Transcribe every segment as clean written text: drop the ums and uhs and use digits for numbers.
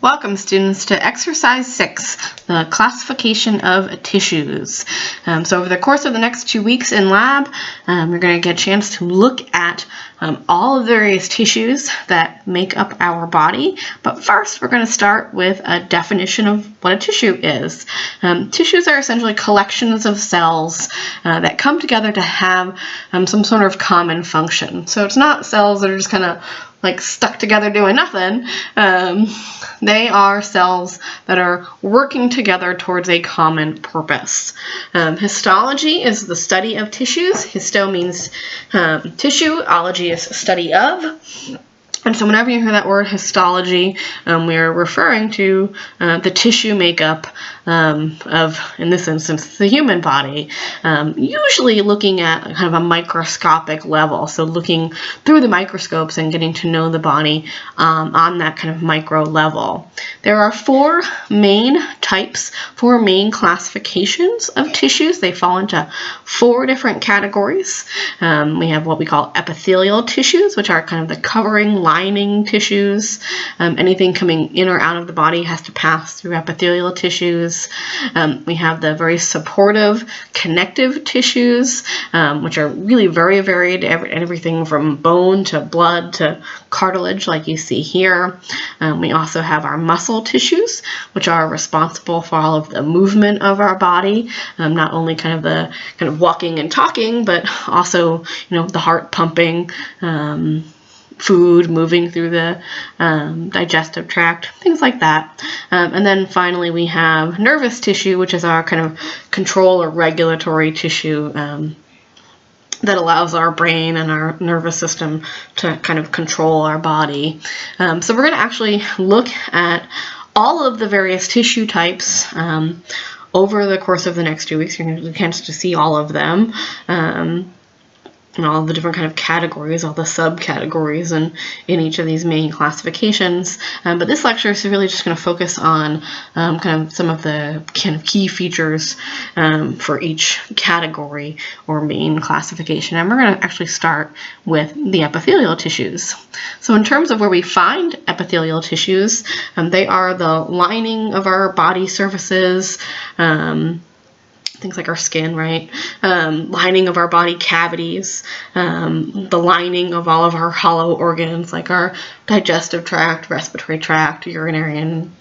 Welcome, students, to Exercise 6, the classification of tissues. So over the course of the next 2 weeks in lab, you're going to get a chance to look at all of the various tissues that make up our body. But first, we're going to start with a definition of what a tissue is. Tissues are essentially collections of cells that come together to have some sort of common function. So it's not cells that are just kind of like stuck together doing nothing. They are cells that are working together towards a common purpose. Histology is the study of tissues. Histo means tissue. Ology is study of. And so whenever you hear that word histology, we're referring to the tissue makeup of, in this instance, the human body, usually looking at kind of a microscopic level, so looking through the microscopes and getting to know the body on that kind of micro level. There are four main classifications of tissues. They fall into four different categories. We have what we call epithelial tissues, which are kind of the covering lining tissues. Anything coming in or out of the body has to pass through epithelial tissues. We have the very supportive connective tissues, which are really very varied, everything from bone to blood to cartilage, like you see here. We also have our muscle tissues, which are responsible for all of the movement of our body, not only kind of walking and talking, but also, the heart pumping, food moving through the digestive tract, things like that. And then finally we have nervous tissue, which is our kind of control or regulatory tissue that allows our brain and our nervous system to kind of control our body. So we're going to actually look at all of the various tissue types over the course of the next 2 weeks. You're going to get a chance to see all of them. And all the different kind of categories, all the subcategories in each of these main classifications. But this lecture is really just going to focus on kind of some of the kind of key features for each category or main classification. And we're going to actually start with the epithelial tissues. So in terms of where we find epithelial tissues, they are the lining of our body surfaces, things like our skin, right? Lining of our body cavities, the lining of all of our hollow organs, like our digestive tract, respiratory tract, urinary and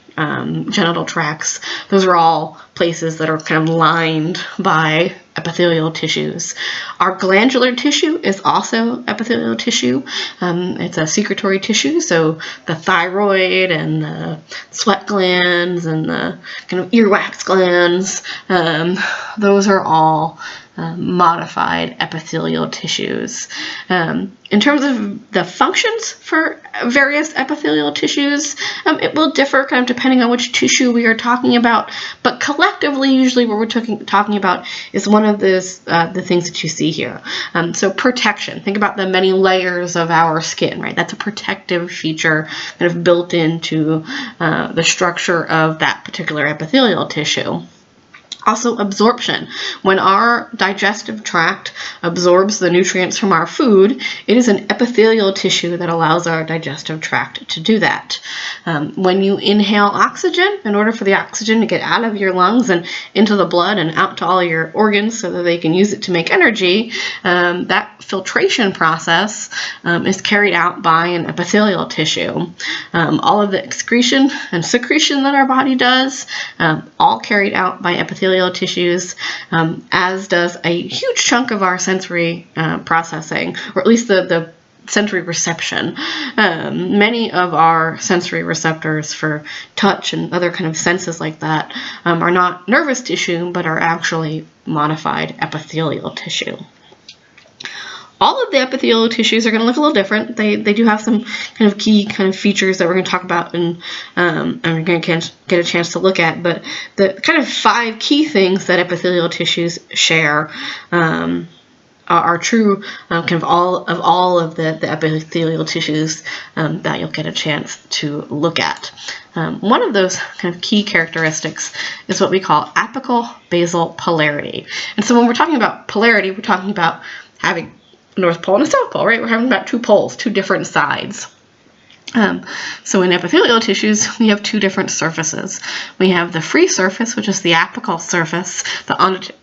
genital tracts. Those are all places that are kind of lined by epithelial tissues. Our glandular tissue is also epithelial tissue. It's a secretory tissue, so the thyroid and the sweat glands and the kind of earwax glands, those are all modified epithelial tissues. In terms of the functions for various epithelial tissues, it will differ kind of depending on which tissue we are talking about, but collectively, usually what we're talking about is one of the things that you see here. So protection. Think about the many layers of our skin, right? That's a protective feature kind of built into the structure of that particular epithelial tissue. Also absorption. When our digestive tract absorbs the nutrients from our food, it is an epithelial tissue that allows our digestive tract to do that. When you inhale oxygen, in order for the oxygen to get out of your lungs and into the blood and out to all your organs so that they can use it to make energy, that filtration process is carried out by an epithelial tissue. All of the excretion and secretion that our body does, all carried out by epithelial tissues, as does a huge chunk of our sensory processing, or at least the sensory reception. Many of our sensory receptors for touch and other kind of senses like that are not nervous tissue, but are actually modified epithelial tissue. All of the epithelial tissues are going to look a little different. They do have some kind of key kind of features that we're going to talk about and we're going to get a chance to look at. But the kind of 5 key things that epithelial tissues share are true kind of all of the epithelial tissues that you'll get a chance to look at. One of those kind of key characteristics is what we call apical basal polarity. And so when we're talking about polarity, we're talking about having North Pole and a South Pole, right? We're having about 2 poles, 2 different sides. So in epithelial tissues, we have two different surfaces. We have the free surface, which is the apical surface, the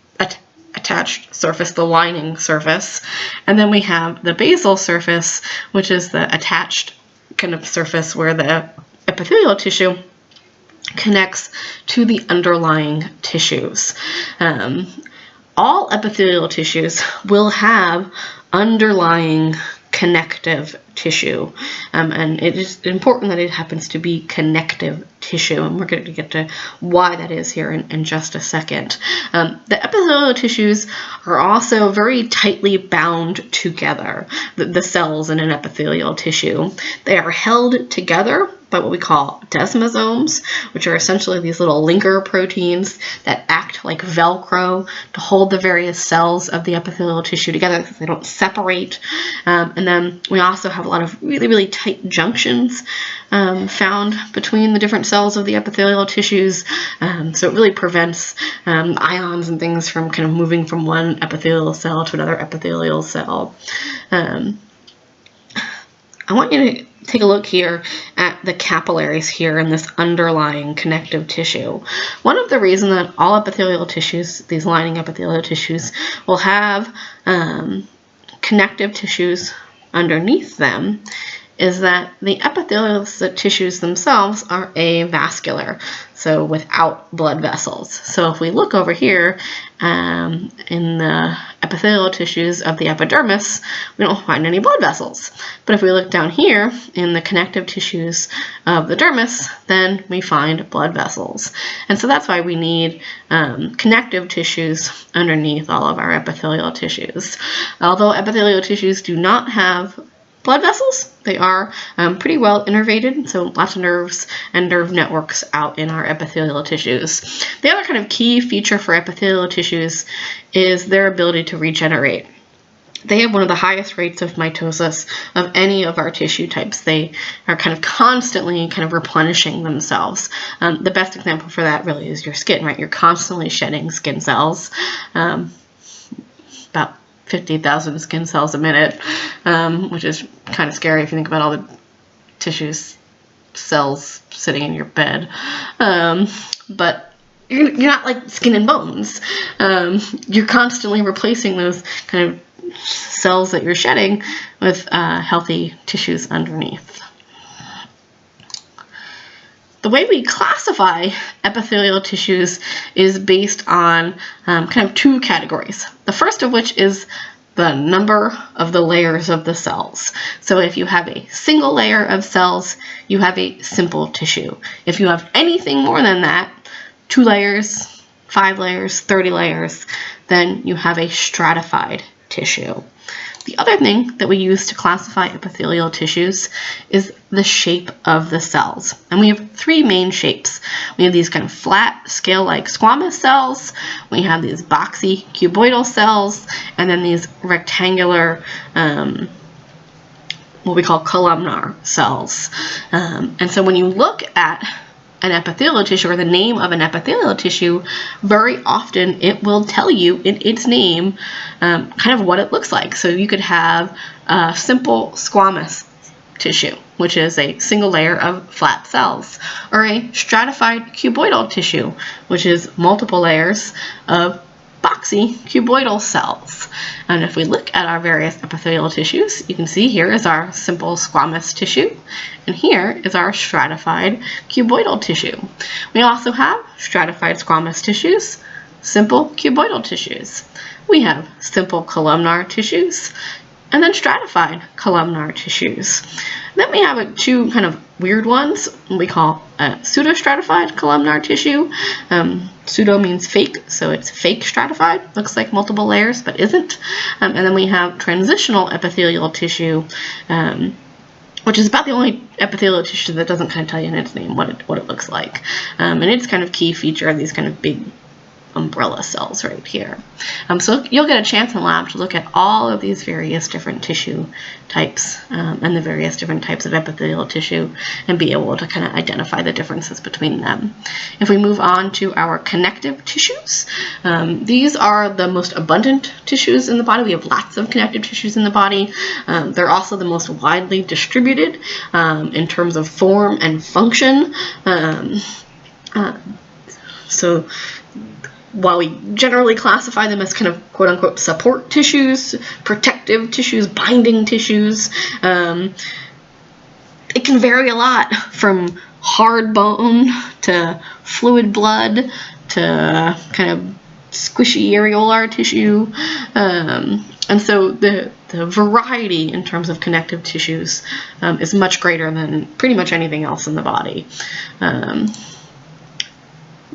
attached surface, the lining surface, and then we have the basal surface, which is the attached kind of surface where the epithelial tissue connects to the underlying tissues. All epithelial tissues will have underlying connective tissue, and it is important that it happens to be connective tissue, and we're going to get to why that is here in just a second. The epithelial tissues are also very tightly bound together, the cells in an epithelial tissue. They are held together by what we call desmosomes, which are essentially these little linker proteins that act like Velcro to hold the various cells of the epithelial tissue together because they don't separate. And then we also have a lot of really, really tight junctions found between the different cells of the epithelial tissues. So it really prevents ions and things from kind of moving from one epithelial cell to another epithelial cell. I want you to take a look here at the capillaries here in this underlying connective tissue. One of the reasons that all epithelial tissues, these lining epithelial tissues, will have connective tissues underneath them is that the epithelial tissues themselves are avascular, so without blood vessels. So if we look over here in the epithelial tissues of the epidermis, we don't find any blood vessels. But if we look down here in the connective tissues of the dermis, then we find blood vessels. And so that's why we need connective tissues underneath all of our epithelial tissues. Although epithelial tissues do not have blood vessels, they are pretty well innervated, so lots of nerves and nerve networks out in our epithelial tissues. The other kind of key feature for epithelial tissues is their ability to regenerate. They have one of the highest rates of mitosis of any of our tissue types. They are kind of constantly kind of replenishing themselves. The best example for that really is your skin, right? You're constantly shedding skin cells, about 50,000 skin cells a minute, which is kind of scary if you think about all the tissues, cells sitting in your bed. But you're not like skin and bones. You're constantly replacing those kind of cells that you're shedding with healthy tissues underneath. The way we classify epithelial tissues is based on kind of two categories. The first of which is the number of the layers of the cells. So if you have a single layer of cells, you have a simple tissue. If you have anything more than that, 2 layers, 5 layers, 30 layers, then you have a stratified tissue. The other thing that we use to classify epithelial tissues is the shape of the cells. And we have 3 main shapes. We have these kind of flat, scale-like squamous cells. We have these boxy, cuboidal cells, and then these rectangular, what we call columnar cells. And so when you look at an epithelial tissue or the name of an epithelial tissue, very often it will tell you in its name kind of what it looks like. So you could have a simple squamous tissue, which is a single layer of flat cells, or a stratified cuboidal tissue, which is multiple layers of boxy cuboidal cells. And if we look at our various epithelial tissues, you can see here is our simple squamous tissue, and here is our stratified cuboidal tissue. We also have stratified squamous tissues, simple cuboidal tissues. We have simple columnar tissues, and then stratified columnar tissues. Then we have 2 kind of weird ones we call pseudostratified columnar tissue. Pseudo means fake, so it's fake stratified. Looks like multiple layers, but isn't. And then we have transitional epithelial tissue, which is about the only epithelial tissue that doesn't kind of tell you in its name what it looks like. And it's kind of key feature of these kind of big umbrella cells right here. So you'll get a chance in lab to look at all of these various different tissue types and the various different types of epithelial tissue and be able to kind of identify the differences between them. If we move on to our connective tissues, these are the most abundant tissues in the body. We have lots of connective tissues in the body. They're also the most widely distributed in terms of form and function. So while we generally classify them as kind of quote-unquote support tissues, protective tissues, binding tissues, it can vary a lot from hard bone to fluid blood to kind of squishy areolar tissue. And so the variety in terms of connective tissues is much greater than pretty much anything else in the body.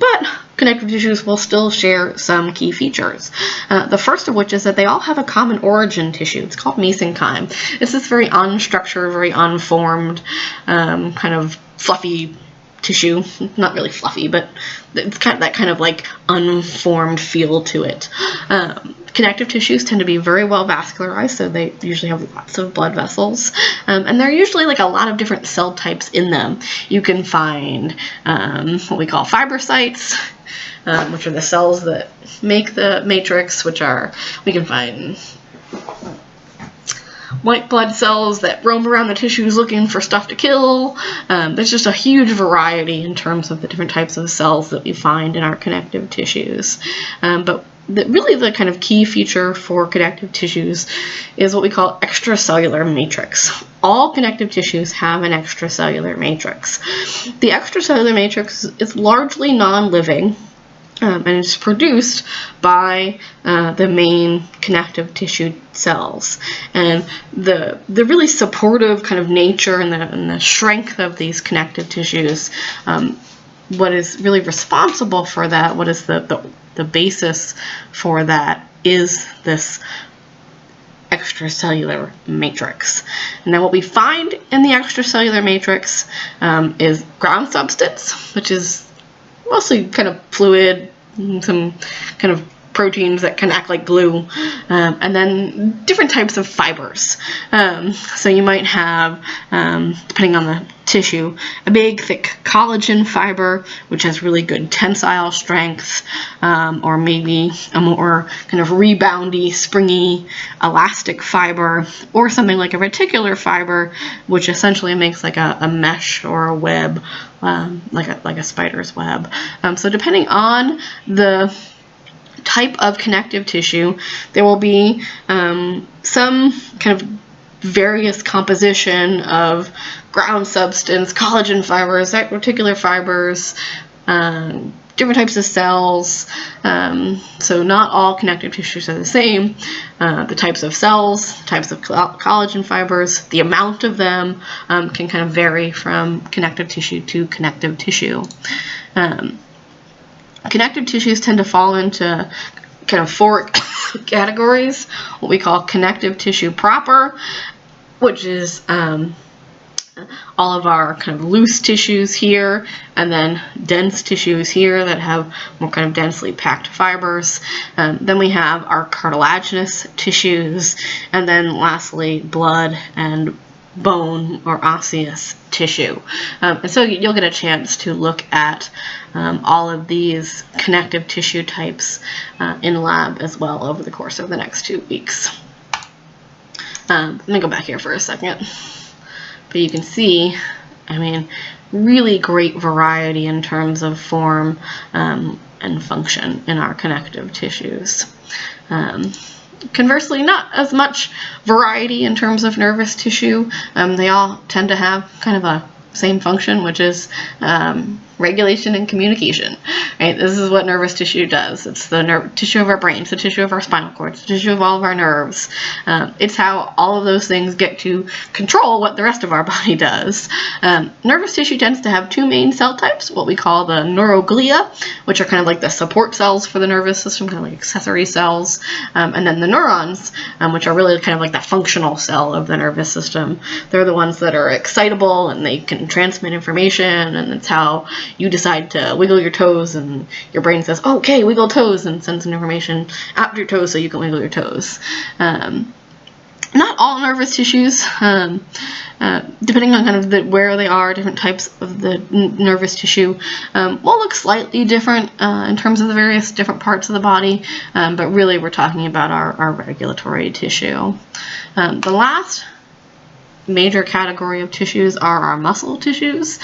But connective tissues will still share some key features. The first of which is that they all have a common origin tissue. It's called mesenchyme. This is very unstructured, very unformed, kind of fluffy tissue. Not really fluffy, but it's kind of that kind of like unformed feel to it. Connective tissues tend to be very well vascularized, so they usually have lots of blood vessels, and there are usually like a lot of different cell types in them. You can find what we call fibrocytes, which are the cells that make the matrix, we can find white blood cells that roam around the tissues looking for stuff to kill. There's just a huge variety in terms of the different types of cells that we find in our connective tissues. But really the kind of key feature for connective tissues is what we call extracellular matrix. All connective tissues have an extracellular matrix. The extracellular matrix is largely non-living, and it's produced by the main connective tissue cells. And the really supportive kind of nature and the strength of these connective tissues, what is really responsible for that, what is the basis for that, is this extracellular matrix. And then what we find in the extracellular matrix is ground substance, which is mostly kind of fluid, some kind of proteins that can act like glue, and then different types of fibers. So you might have, depending on the tissue, a big thick collagen fiber, which has really good tensile strength, or maybe a more kind of reboundy, springy, elastic fiber, or something like a reticular fiber, which essentially makes like a mesh or a web, like a spider's web. So depending on the type of connective tissue, there will be some kind of various composition of ground substance, collagen fibers, reticular fibers, different types of cells. So not all connective tissues are the same. The types of cells, types of collagen fibers, the amount of them can kind of vary from connective tissue to connective tissue. Connective tissues tend to fall into kind of four categories. What we call connective tissue proper, which is all of our kind of loose tissues here, and then dense tissues here that have more kind of densely packed fibers. Then we have our cartilaginous tissues, and then lastly blood and bone or osseous tissue. And so you'll get a chance to look at all of these connective tissue types in lab as well over the course of the next 2 weeks. Let me go back here for a second. But you can see, I mean, really great variety in terms of form and function in our connective tissues. Conversely, not as much variety in terms of nervous tissue. They all tend to have kind of a same function, which is regulation and communication. Right? This is what nervous tissue does. It's the tissue of our brain, it's the tissue of our spinal cord, it's the tissue of all of our nerves. It's how all of those things get to control what the rest of our body does. Nervous tissue tends to have two main cell types, what we call the neuroglia, which are kind of like the support cells for the nervous system, kind of like accessory cells, and then the neurons, which are really kind of like the functional cell of the nervous system. They're the ones that are excitable and they can transmit information, and it's how you decide to wiggle your toes and your brain says, okay, wiggle toes, and sends some information out to your toes so you can wiggle your toes. Not all nervous tissues, depending on kind of where they are, different types of the nervous tissue will look slightly different in terms of the various different parts of the body, but really we're talking about our regulatory tissue. The last major category of tissues are our muscle tissues.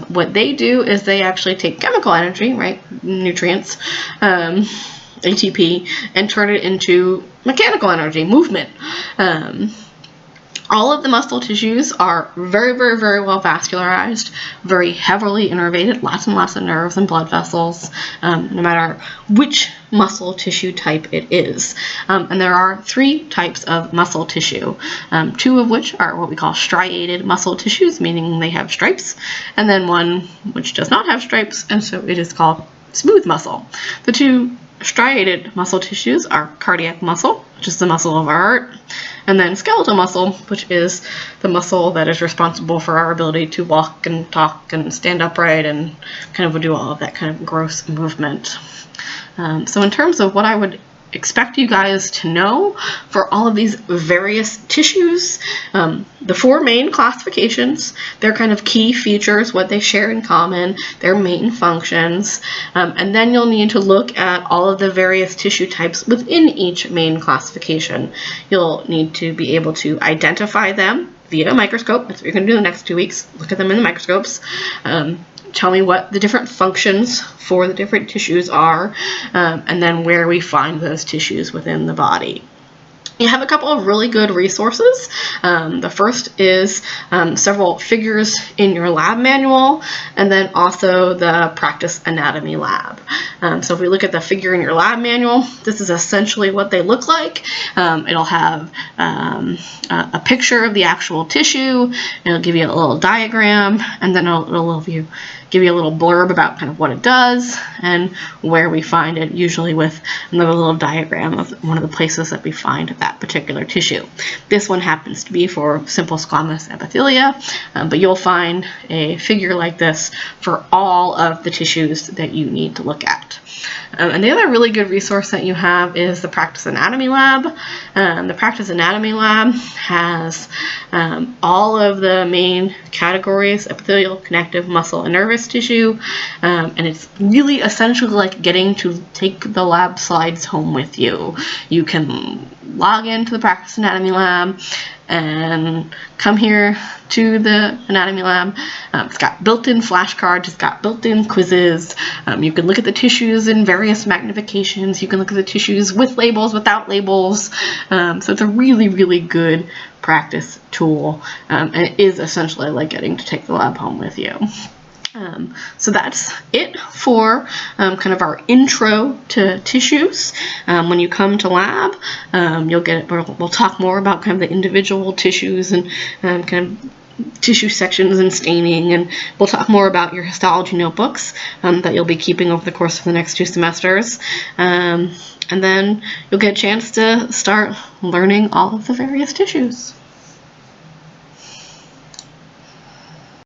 What they do is they actually take chemical energy, right, nutrients, ATP, and turn it into mechanical energy, movement. All of the muscle tissues are very, very, very well vascularized, very heavily innervated, lots and lots of nerves and blood vessels, no matter which muscle tissue type it is. And there are 3 types of muscle tissue, 2 of which are what we call striated muscle tissues, meaning they have stripes, and then one which does not have stripes, and so it is called smooth muscle. The 2 striated muscle tissues are cardiac muscle, which is the muscle of our heart, and then skeletal muscle, which is the muscle that is responsible for our ability to walk and talk and stand upright and kind of do all of that kind of gross movement. So in terms of what I would expect you guys to know for all of these various tissues, the 4 main classifications, their kind of key features, what they share in common, their main functions, and then you'll need to look at all of the various tissue types within each main classification. You'll need to be able to identify them via a microscope. That's what you're going to do the next 2 weeks. Look at them in the microscopes. Tell me what the different functions for the different tissues are, and then where we find those tissues within the body. You have a couple of really good resources. The first is several figures in your lab manual, and then also the Practice Anatomy Lab. So if we look at the figure in your lab manual, this is essentially what they look like. It'll have a picture of the actual tissue, it'll give you a little diagram, and then it'll give you a little blurb about kind of what it does and where we find it, usually with another little diagram of one of the places that we find that particular tissue. This one happens to be for simple squamous epithelia, but you'll find a figure like this for all of the tissues that you need to look at. And the other really good resource that you have is the Practice Anatomy Lab. The Practice Anatomy Lab has all of the main categories: epithelial, connective, muscle, and nervous tissue. And it's really essentially like getting to take the lab slides home with you. You can log into the Practice Anatomy Lab and come here to the Anatomy Lab. It's got built-in flashcards, it's got built-in quizzes. You can look at the tissues in various magnifications. You can look at the tissues with labels, without labels. So it's a really, really good practice tool. And it is essentially like getting to take the lab home with you. So that's it for kind of our intro to tissues. When you come to lab, we'll talk more about kind of the individual tissues and kind of tissue sections and staining, and we'll talk more about your histology notebooks that you'll be keeping over the course of the next 2 semesters. And then you'll get a chance to start learning all of the various tissues.